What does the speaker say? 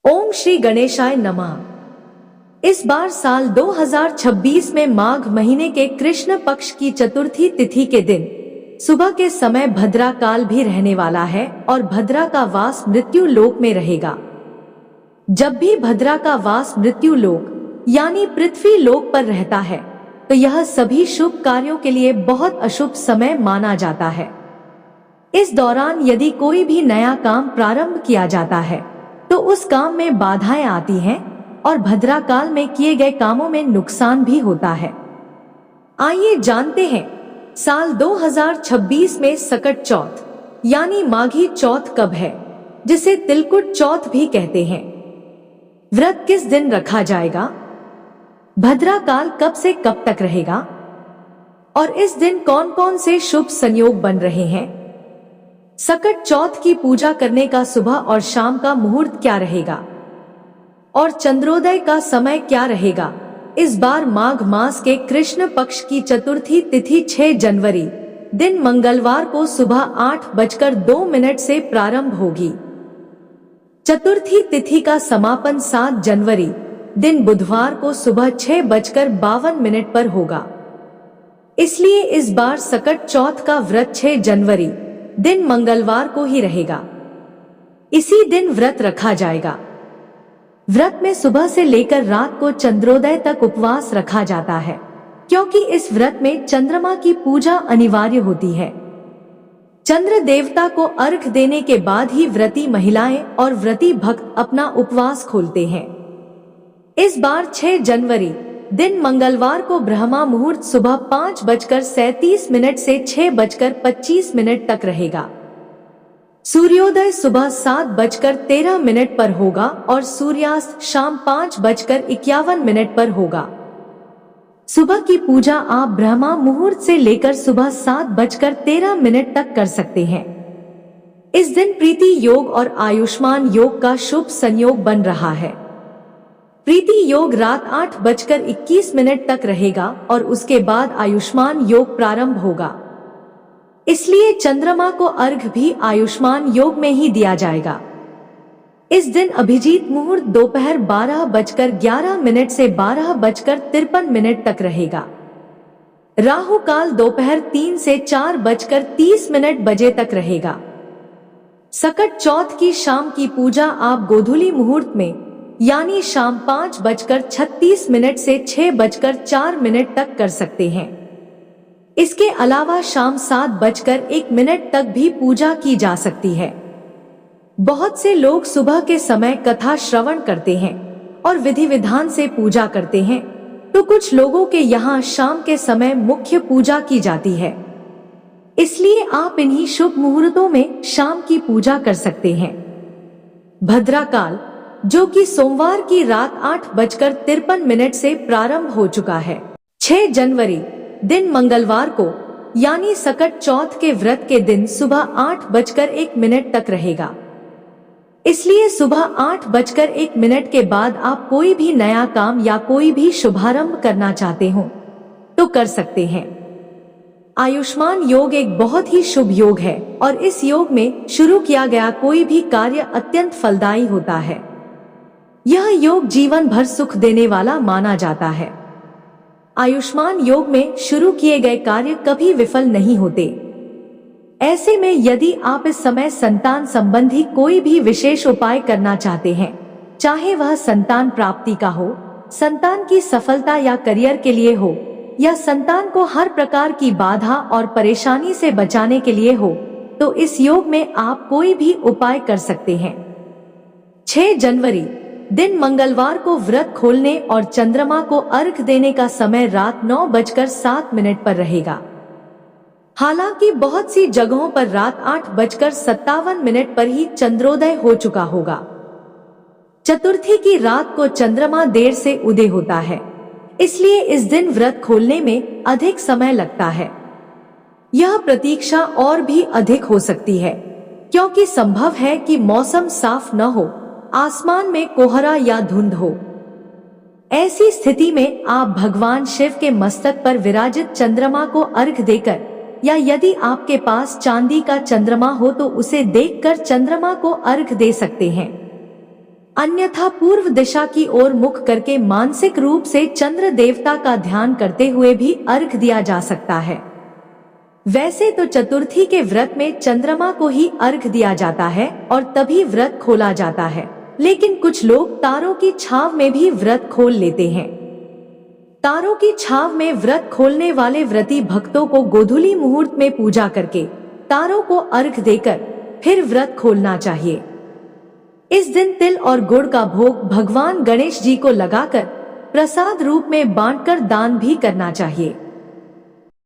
ओम श्री गणेशाय नमः। इस बार साल 2026 में माघ महीने के कृष्ण पक्ष की चतुर्थी तिथि के दिन सुबह के समय भद्रा काल भी रहने वाला है और भद्रा का वास मृत्यु लोक में रहेगा। जब भी भद्रा का वास मृत्यु लोक यानी पृथ्वी लोक पर रहता है तो यह सभी शुभ कार्यों के लिए बहुत अशुभ समय माना जाता है। इस दौरान यदि कोई भी नया काम प्रारंभ किया जाता है तो उस काम में बाधाएं आती हैं और भद्रा काल में किए गए कामों में नुकसान भी होता है। आइए जानते हैं साल 2026 में सकट चौथ यानी माघी चौथ कब है, जिसे तिलकुट चौथ भी कहते हैं। व्रत किस दिन रखा जाएगा, भद्रा काल कब से कब तक रहेगा और इस दिन कौन कौन से शुभ संयोग बन रहे हैं। सकट चौथ की पूजा करने का सुबह और शाम का मुहूर्त क्या रहेगा और चंद्रोदय का समय क्या रहेगा। इस बार माघ मास के कृष्ण पक्ष की चतुर्थी तिथि 6 जनवरी दिन मंगलवार को सुबह 8:02 से प्रारंभ होगी। चतुर्थी तिथि का समापन 7 जनवरी दिन बुधवार को सुबह 6:52 पर होगा। इसलिए इस बार सकट चौथ का व्रत 6 जनवरी दिन मंगलवार को ही रहेगा। इसी दिन व्रत रखा जाएगा। व्रत में सुबह से लेकर रात को चंद्रोदय तक उपवास रखा जाता है, क्योंकि इस व्रत में चंद्रमा की पूजा अनिवार्य होती है। चंद्र देवता को अर्घ देने के बाद ही व्रती महिलाएं और व्रती भक्त अपना उपवास खोलते हैं। इस बार 6 जनवरी दिन मंगलवार को ब्रह्मा मुहूर्त सुबह 5:37 से 6:25 तक रहेगा। सूर्योदय सुबह 7:13 पर होगा और सूर्यास्त शाम 5:51 पर होगा। सुबह की पूजा आप ब्रह्मा मुहूर्त से लेकर सुबह 7:13 तक कर सकते हैं। इस दिन प्रीति योग और आयुष्मान योग का शुभ संयोग बन रहा है। प्रीति योग रात 8:21 तक रहेगा और उसके बाद आयुष्मान योग प्रारंभ होगा। इसलिए चंद्रमा को अर्घ भी आयुष्मान योग में ही दिया जाएगा। इस दिन अभिजीत मुहूर्त दोपहर 12:11 से 12:53 तक रहेगा। राहु काल दोपहर 3 से 4:30 बजे तक रहेगा। सकट चौथ की शाम की पूजा आप गोधूली मुहूर्त में यानी शाम 5:36 से 6:04 तक कर सकते हैं। इसके अलावा शाम 7:01 तक भी पूजा की जा सकती है। बहुत से लोग सुबह के समय कथा श्रवण करते हैं और विधि विधान से पूजा करते हैं, तो कुछ लोगों के यहाँ शाम के समय मुख्य पूजा की जाती है। इसलिए आप इन्हीं शुभ मुहूर्तों में शाम की पूजा कर सकते हैं। भद्रा काल जो कि सोमवार की रात 8:53 से प्रारंभ हो चुका है। 6 जनवरी दिन मंगलवार को यानी सकट चौथ के व्रत के दिन सुबह 8:01 तक रहेगा। इसलिए सुबह 8:01 के बाद आप कोई भी नया काम या कोई भी शुभारंभ करना चाहते हो तो कर सकते हैं। आयुष्मान योग एक बहुत ही शुभ योग है और इस योग में शुरू किया गया कोई भी कार्य अत्यंत फलदायी होता है। यह योग जीवन भर सुख देने वाला माना जाता है। आयुष्मान योग में शुरू किए गए कार्य कभी विफल नहीं होते। ऐसे में यदि आप इस समय संतान संबंधी कोई भी विशेष उपाय करना चाहते हैं, चाहे वह संतान प्राप्ति का हो, संतान की सफलता या करियर के लिए हो, या संतान को हर प्रकार की बाधा और परेशानी से बचाने के लिए हो, तो इस योग में आप कोई भी उपाय कर सकते हैं। 6 जनवरी दिन मंगलवार को व्रत खोलने और चंद्रमा को अर्घ देने का समय रात 9:07 पर रहेगा। हालांकि बहुत सी जगहों पर रात 8:57 पर ही चंद्रोदय हो चुका होगा। चतुर्थी की रात को चंद्रमा देर से उदय होता है, इसलिए इस दिन व्रत खोलने में अधिक समय लगता है। यह प्रतीक्षा और भी अधिक हो सकती है, क्योंकि संभव है कि मौसम साफ न हो, आसमान में कोहरा या धुंध हो। ऐसी स्थिति में आप भगवान शिव के मस्तक पर विराजित चंद्रमा को अर्घ देकर, या यदि आपके पास चांदी का चंद्रमा हो तो उसे देखकर चंद्रमा को अर्घ दे सकते हैं। अन्यथा पूर्व दिशा की ओर मुख करके मानसिक रूप से चंद्र देवता का ध्यान करते हुए भी अर्घ दिया जा सकता है। वैसे तो चतुर्थी के व्रत में चंद्रमा को ही अर्घ दिया जाता है और तभी व्रत खोला जाता है, लेकिन कुछ लोग तारों की छाव में भी व्रत खोल लेते हैं। तारों की छाव में व्रत खोलने वाले व्रती भक्तों को गोधूली मुहूर्त में पूजा करके तारों को अर्घ देकर फिर व्रत खोलना चाहिए। इस दिन तिल और गुड़ का भोग भगवान गणेश जी को लगाकर प्रसाद रूप में बांटकर दान भी करना चाहिए।